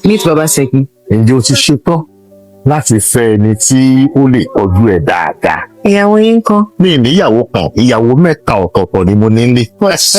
Meet Baba Segi. Ǹjẹ́ o ti ṣetán láti fẹ́ ẹni tí ó lè tọ́jú ẹ̀ dáadáa? Ìyàwó yín kọ́. Mi níyàwó kan, ìyàwó mẹ́ta ọ̀tọ̀ọ̀tọ̀ ni mo ní nílé.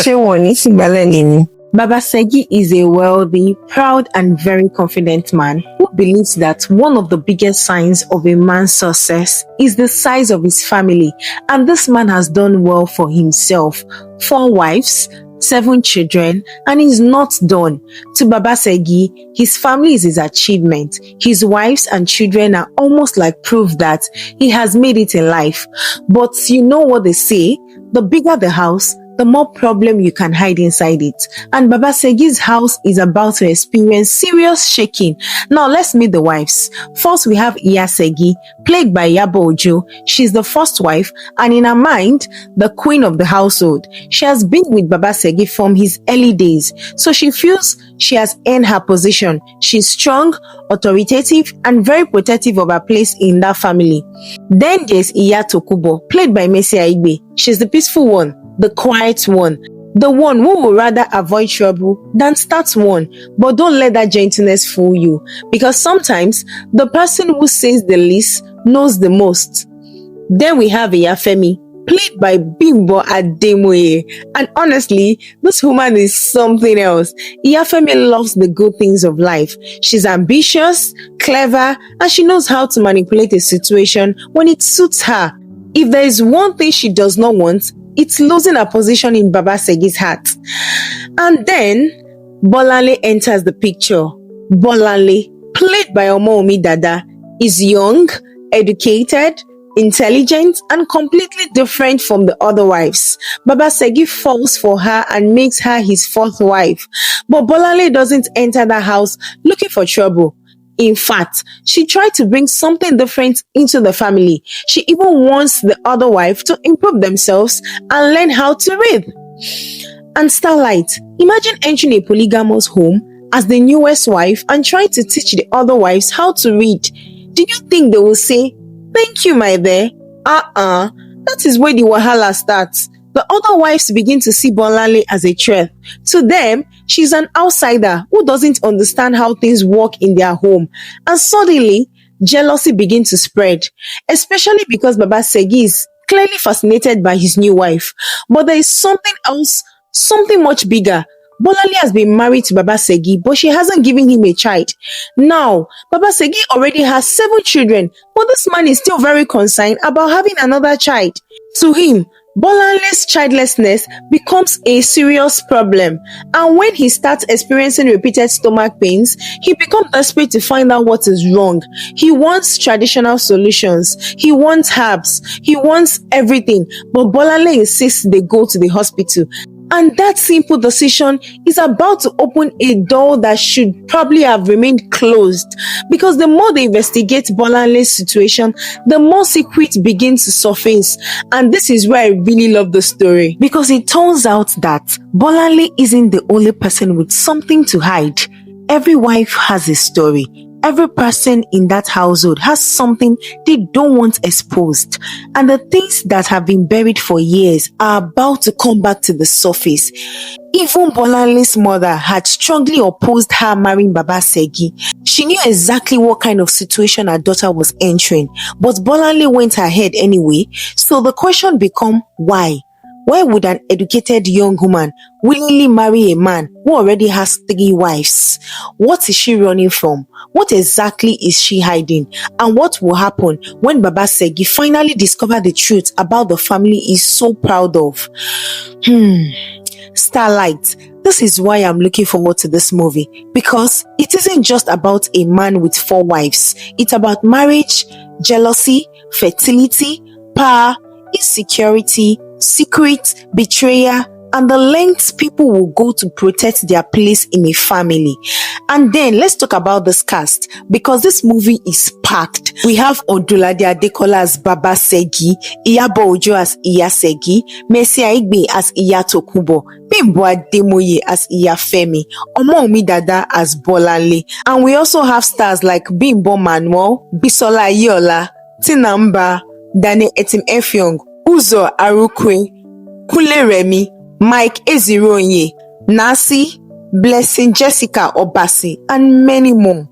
Ṣé wọ́n ní sígbàlẹ̀ lè ní? Baba Segi is a wealthy, proud, and very confident man who believes that one of the biggest signs of a man's success is the size of his family. And this man has done well for himself. 4 wives, 7 children, and he's not done. To Baba Segi, his family is his achievement. His wives and children are almost like proof that he has made it in life. But you know what they say? The bigger the house, the more problem you can hide inside it. And Baba Segi's house is about to experience serious shaking. Now let's meet the wives. First we have Iya Segi, played by Iyabo Ojo. She's the first wife and in her mind, the queen of the household. She has been with Baba Segi from his early days. So she feels she has earned her position. She's strong, authoritative, and very protective of her place in that family. Then there's Iya Tokubo, played by Aigbe. She's the peaceful one, the quiet one, the one who would rather avoid trouble than start one. But don't let that gentleness fool you, because sometimes the person who says the least knows the most. Then we have Iyafemi, played by Bimbo Ademoye. And honestly, this woman is something else. Iyafemi loves the good things of life. She's ambitious, clever, and she knows how to manipulate a situation when it suits her. If there is one thing she does not want, it's losing her position in Baba Segi's heart. And then Bolanle enters the picture. Bolanle, played by Omowunmi Dada, is young, educated, intelligent, and completely different from the other wives. Baba Segi falls for her and makes her his 4th wife. But Bolanle doesn't enter the house looking for trouble. In fact, she tried to bring something different into the family. She even wants the other wife to improve themselves and learn how to read. And Starlight, imagine entering a polygamous home as the newest wife and trying to teach the other wives how to read. Did you think they will say, "Thank you, my dear"? That is where the wahala starts. The other wives begin to see Bolanle as a threat. To them, she's an outsider who doesn't understand how things work in their home. And suddenly, jealousy begins to spread, especially because Baba Segi is clearly fascinated by his new wife. But there is something else, something much bigger. Bolanle has been married to Baba Segi, but she hasn't given him a child. Now, Baba Segi already has 7 children, but this man is still very concerned about having another child. To him, Bolanle's childlessness becomes a serious problem, and when he starts experiencing repeated stomach pains, he becomes desperate to find out what is wrong. He wants traditional solutions, he wants herbs, he wants everything, but Bolanle insists they go to the hospital. And that simple decision is about to open a door that should probably have remained closed. Because the more they investigate Bolanle's situation, the more secrets begin to surface. And this is where I really love the story. Because it turns out that Bolanle isn't the only person with something to hide. Every wife has a story. Every person in that household has something they don't want exposed. And the things that have been buried for years are about to come back to the surface. Even Bolanle's mother had strongly opposed her marrying Baba Segi. She knew exactly what kind of situation her daughter was entering, but Bolanle went ahead anyway. So the question becomes, why? Why would an educated young woman willingly marry a man who already has 3 wives? What is she running from? What exactly is she hiding? And what will happen when Baba Segi finally discovers the truth about the family he's so proud of? Starlight, this is why I'm looking forward to this movie, because it isn't just about a man with 4 wives. It's about marriage, jealousy, fertility, power, insecurity, secret, betrayal, and the lengths people will go to protect their place in a family. And then let's talk about this cast, because this movie is packed. We have Odunlade Adekola as Baba Segi, Iyabo Ojo as Iya Segi, Aigbe as Iya Tokubo, Bimbo Ademoye as Iyafemi, Omowunmi Dada as Bolanle. And we also have stars like Bimbo Manuel, Bisola Aiyeola, Tinamba, Dane Etim Effiong, Uzor Arukwe, Kunle Remi, Mike Ezuruonye, Nasi, Blessing Jessica Obasi, and many more.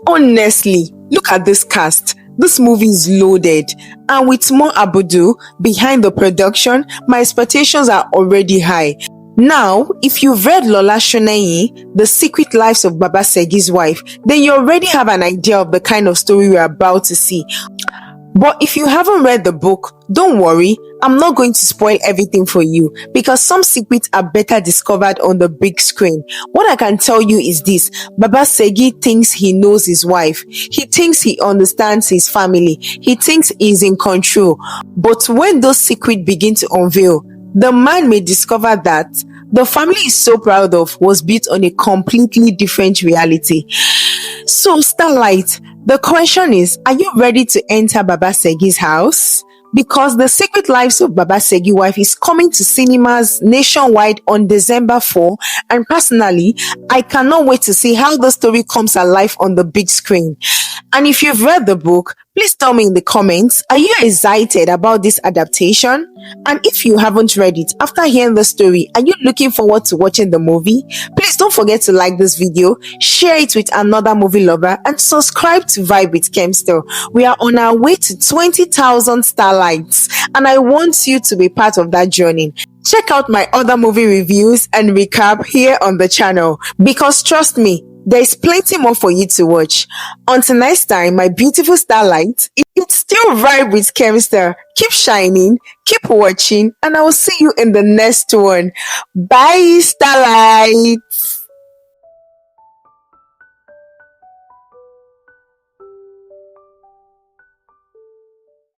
Honestly, look at this cast. This movie is loaded, and with more abudu behind the production, my expectations are already high. Now, if you've read Lola Shoneyin, The Secret Lives of Baba Segi's Wife, then you already have an idea of the kind of story we're about to see. But if you haven't read the book, don't worry, I'm not going to spoil everything for you because some secrets are better discovered on the big screen. What I can tell you is this: Baba Segi thinks he knows his wife. He thinks he understands his family. He thinks he's in control. But when those secrets begin to unveil, the man may discover that the family he's so proud of was built on a completely different reality. So, Starlight, the question is, are you ready to enter Baba Segi's house? Because The Secret Lives of Baba Segi Wife is coming to cinemas nationwide on December 4, and personally, I cannot wait to see how the story comes alive on the big screen. And if you've read the book, please tell me in the comments, are you excited about this adaptation? And if you haven't read it, after hearing the story, are you looking forward to watching the movie? Please don't forget to like this video, share it with another movie lover, and subscribe to Vibe with Kemstel. We are on our way to 20,000 starlights, and I want you to be part of that journey. Check out my other movie reviews and recap here on the channel, because trust me, there's plenty more for you to watch. Until next time, my beautiful starlight, it's still Vibe with Kemstel. Keep shining, keep watching, and I will see you in the next one. Bye, starlights.